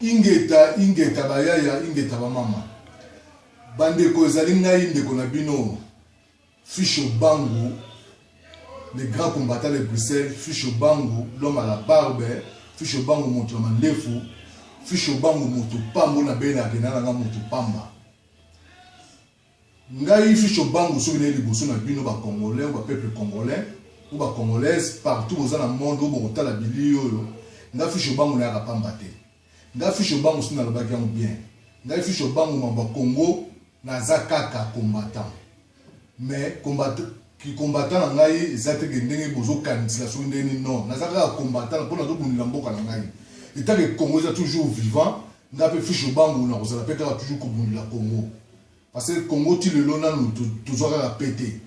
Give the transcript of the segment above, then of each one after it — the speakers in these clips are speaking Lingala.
ingeta bayaya ingeta bamama bandeko ezali ngai ndeko na bino Ficho Bangu, le grand combattant de Bruxelles, Ficho Bangu, l'homme à la barbe, Ficho Bangu montre mandefu, Ficho Bangu montre pambo na bena kenana nga montre pamba. Ngai Ficho Bangu soki na liboso na bino ba congolais ou ba peuple congolais ou ba congolaise partout aux dans le monde où ba kotala bilio yo. Ngai Ficho Bangu na ka pamba te. Ngai Ficho Bangu sina le bagam bien. Ngai Ficho Bangu mamba Congo na zakaka combattant. Mais qui combattant en ngai ezate ke ndenge bozo kanisa so ndeni non nazaka combattant pour na to bunila mboka na ngai état que Congo est toujours vivant ngape Ficho Bangu na kozala peka toujours ko bunila Congo parce que Congo ti le lona nous toujours ka péter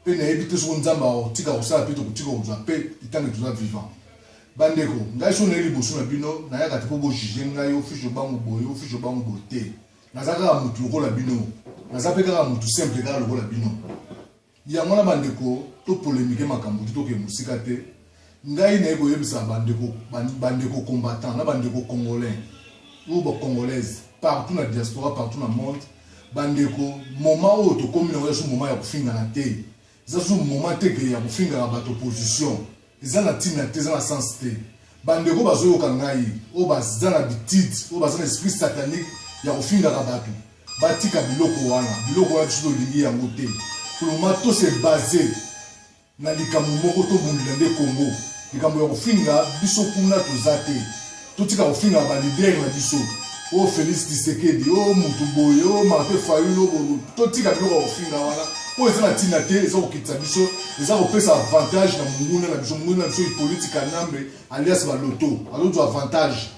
pe na ebite so nzamba o tika osala pe to tika oza pe état que toujours vivant bandeko ngai so na liboso na bino na yaka te po bo juger ngai o Ficho Bangu boyo Ficho Bangu bote nazaka mutu ko la bino nazapeka ka mutu simple ka lo la bino ya mwana bandeko to polémique makambo to ke musika te ngai na eko yebisa bandeko combattant na bandeko congolais ou ba congolaise partout na diaspora partout na monde bandeko moment où to komi na yesu moment ya kufinga na te zasu moment te ke ya kufinga na bato opposition ezana tina te ezana sens te bandeko bazoyo ka ngai o bazana bitite o bazana esprit satanique ya kufinga na bato batika biloko wana tuso lingi yango te. Pour le moment, tout s'est basé dans les Kamumoko to Bundende Congo. Les Kamuyako Finga, Bisso Kuna to Zate. Tout ce qu'on finga à l'idée de Bisso. Oh Félix Tshisekedi, oh Mutuboy, oh Martin Fayulu, tout ce qu'on finga. Oh, ils ont la tinate, ils ont quitté Bisso. Ils ont repris sa avantage dans Mouna, la Bisso Mouna, Bisso politique à Nambe, alias Baloto. Alors, du avantage.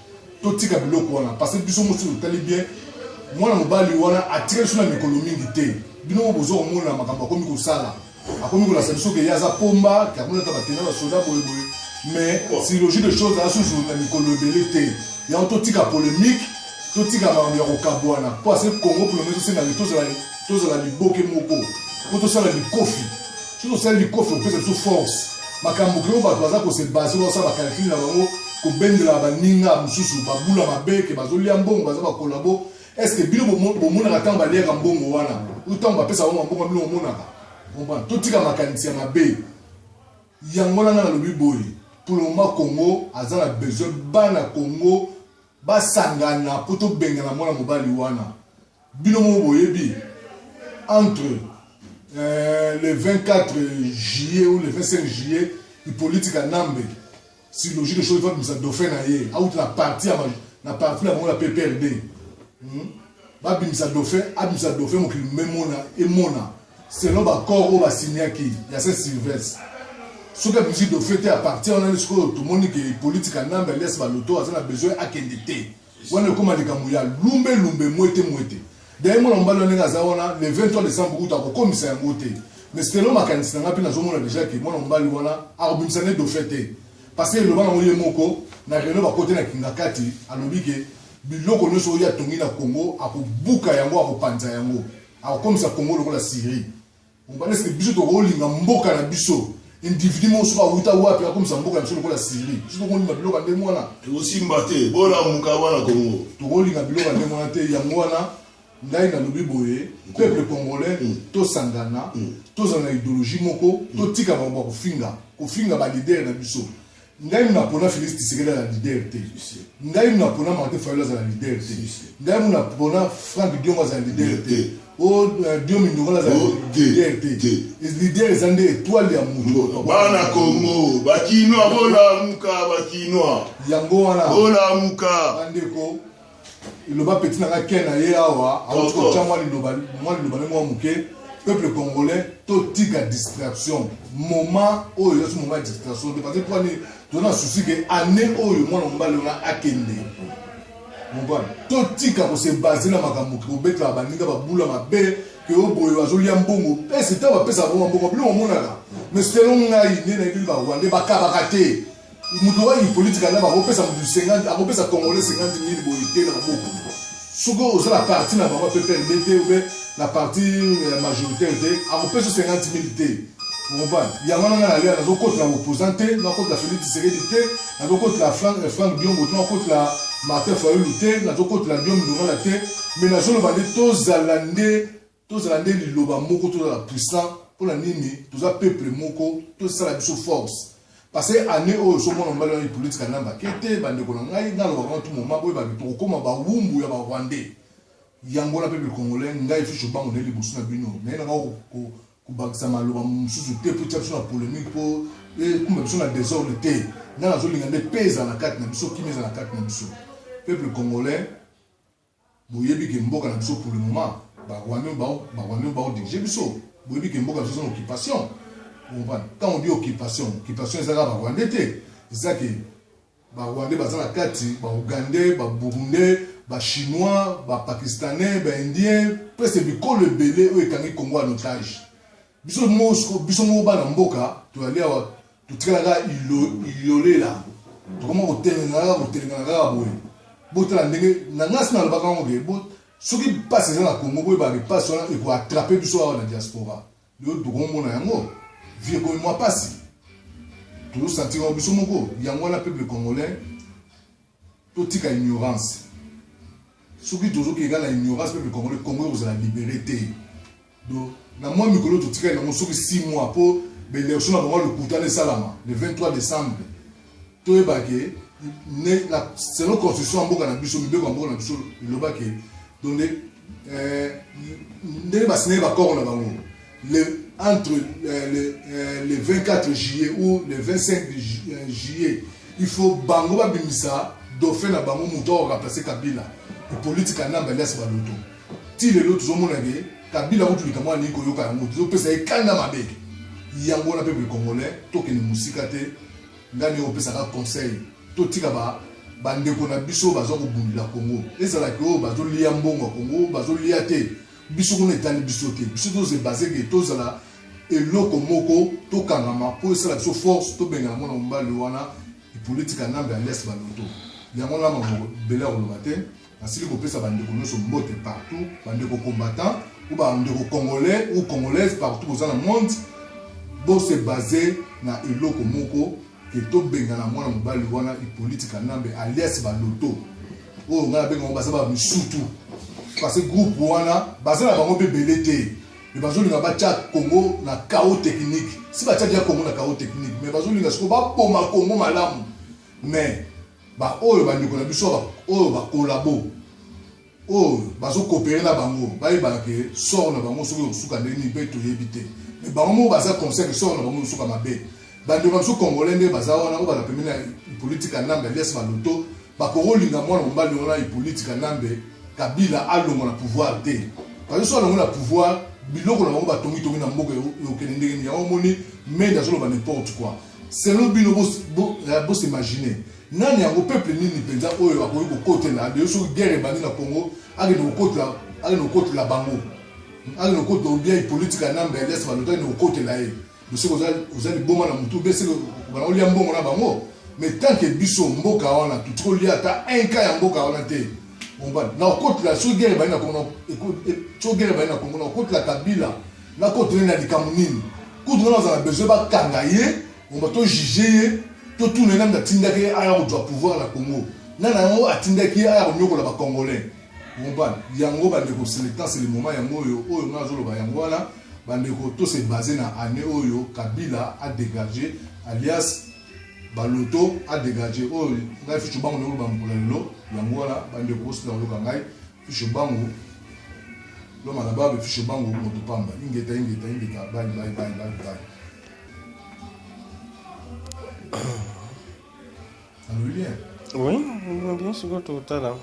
Tout ce qu'on a parce que Bisso Moussi, vous allez bien. Moi, je vais attirer sur l'économie de bino bozo mona makambo komi ko sala akomi ko la solution que yaza pomba ka mona ta batena ba soda boy mais si logique de choses à sous na mikolo belete ya to tika polémique to tika ba ya ko kabwana parce que Congo pour le moment c'est na to la liboke moko pour to sala likofi to sala likofi on peut sous force makambo ko ba baza ko se base ko sala calcul na bango ko bendela ba ninga mususu ba bula mabeke bazolia mbongo baza ba collabo. Est-ce que bino bomona katanga balia mbongo wana utant ba pesa mbongo bino bomona ka to tika makanisi ya mabe yango na lobi boy pour le moment Congo azana besoin bana Congo basangana poto bengana mwana mobali wana bino mo boyebi entre le 24 juillet ou le 25 juillet il politique à Nambe si logique de chose va nous a dauphin na ye out la partie la PPRD. Abimisa dauphin mo memona et mona selon ba corps au ba signé qui ya ce Sylvestre ce que musique dauphin te appartient on a le score tout le monde qui politique en Nambe laisse ba loto a besoin à kendité wana koma likamuya lumbe mwete d'ailleurs mon mbalo nenga za wana le 23 décembre uta ko komisa yango te mais selon makanisi nga pina zo mona déjà que mon mbalo wana a abimisa ne dauphin te parce que le bana moye moko na reno ba côté na kingakati alobi ke biloko nyonso ya tongi na Congo akobuka yango akopanza yango akokomisa Congo lokola Syrie on va laisser biso to rolinga mboka na biso individu mo so awuta wapi akomisa mboka na biso lokola Syrie biso to rolinga biloko ndemo wana aussi mbate bola muka wana Congo to rolinga biloko ndemo wana te yango wana ngai na lobi boye peuple congolais to sangana to zana idéologie moko to tika ba kofinga ba leader na biso ngai na pona Félix Tshisekedi la leader te ngai na pona Martin Fayulu la leader te ngai na pona Franck Diongo la leader te o Diomi Ndongo la leader te les leaders ezande étoile ya muto bana Congo bakinwa bola muka bakinwa yango wana bola muka bandeko iloba petit na kena ye awa awuko chamwa liloba mo muke peuple congolais to tika distraction moment oyo yesu moment distraction parce que pour ni na souci que année oyo mwana mbali na akende mbona to tika ko se baser na makambo ko betla baninga babula mabe que oboyo azolia mbongo pesa ta ba pesa mbongo bilo monaka mais selon ngai ne na bilba wande bakabaka te muto wa politique na ba ko pesa mu 50 ako pesa congolais 50 000 boité na boko suko oza la partie na ba PPRD ou la partie majoritaire a repris 50 000 T. On va. Il y a un moment où on a opposant, on a Félix Tshisekedi, on a Franck Diongo, on a Martin Fayulu te nazo côté la Guillaume Ndongala te mais nazo le bande tozalande liloba moko tozala puissant pour la nini toza peuple moko tozala biso force parce que année oyo somona mbala ya politique kanamba kete bande ko ngai na lo ba tout moment boy ba to koma ba wumbu ya ba Rwandais yango la peuple congolais ngai fiche bango ne libusu na bino mais na ko bakisa maloba mususu te pour tchapso na polémique pour et comme biso na désordre te na nazo lingande pesa na carte na biso kimeza na carte na biso peuple congolais boyebi ke mboka na biso pour le moment ba Rwandais ba diriger biso boyebi ke mboka biso en occupation. Quand on dit occupation c'est là ba Rwandais te c'est ça que ba Rwandais ba na kati ba Ougandais ba Burundais ba Chinois ba Pakistanais ba Indiens presque bikolo belé o ekangi Congo en otage biso mo ba na mboka to aller to tikala ilolela to comment otenga boye botala ndenge na ngasi na lobaka ngoge bot soki passe na Congo boye ba passe na e ko attraper biso na diaspora le to komona yango vie comme moi passe tout sentir biso moko yango na peuple congolais to tika ignorance soki tozo ki na ignorance peuple congolais Congo vous la liberté donc na moi mikolo to tika na soki 6 mois pour l'élection na le Koutane Salama le 23 décembre to ebake la selon constitution mboka na biso mibeko mboka na biso loba ke donc ne ba signer ba corps na bango entre le 24 juillet ou le 25 juillet il faut bango ba bimisa dauphin na bango muto remplacer Kabila pour politique na mbelès baloto ti le lot zo mona ke Kabila mutu likamwa ni ko yoka yango zo pesa ekanda mabeke yango na peuple congolais to ke ni musika te ngani o pesa ka conseil to tika ba bandeko na biso bazo ko bundila Congo ezala ko bazo lia mbongo Congo bazo lia te biso ko netali biso te biso to se basé ke to zala eloko moko to kangama po esala biso force to benga mona mbali wana politique na mbe l'est baloto yango na mo bela ko lobate asili ko pesa bandeko nyonso mbote partout bandeko combattant ou bandeko congolais ou congolaises partout dans le monde bo se basé na eloko moko ke to benga na mwana mobali wana politique na mbe alias baloto o ngala benga mbasa ba misutu parce que groupe wana basé na bango be belete mais bazolinga batia Congo na chaos technique si batia dia Congo na chaos technique mais bazolinga siko ba poma Congo malamu mais ba oyo bandeko na biso ba oyo ba collabo oyo bazo coopérer na bango ba yeba ke sort na bango soki osuka ndeni be to yebite mais bango mo baza conseil sort na bango osuka mabe bandeko na biso congolais nde baza wana o ba la première politique anambe laisse baloto ba kolinga mwana mbali wana politique anambe Kabila alongo na pouvoir te parce que so alongo na pouvoir biloko na bango batongi na mboka yo kenendenge ya omoni mais dans le n'importe quoi selon bino bo s'imaginer nani yango peuple nini penza oyo akoyi ko kotela de so guerre bandi na Congo age no kotela bango age no kotela bien politique na mbele est baloto no kotela e de ce ozali boma na mutu bese bana olia mbongo na bango mais tant que biso mboka wana tout lia ata un cas ya mboka wana te on va na kotela so guerre bandi na Congo so guerre bandi na Congo na kotela Kabila na kotela na likamunini kutu na za besoin ba kangaye on va to juger tout le monde a tindaki aya ko pouvoir la Congo nana ngo atindaki aya ko nyokola ba congolais on va yango ba ndeko c'est le temps c'est le moment yango oyo nazo loba yango wana ba ndeko to se basé na année oyo Kabila a dégagé alias Baloto a dégagé oyo ngai fichu bango no ba mpolelo yango wana ba ndeko se lo kangai fichu bango lo malaba be fichu bango moto pamba ingeta bye. Oui, bien sûr, tout à l'heure.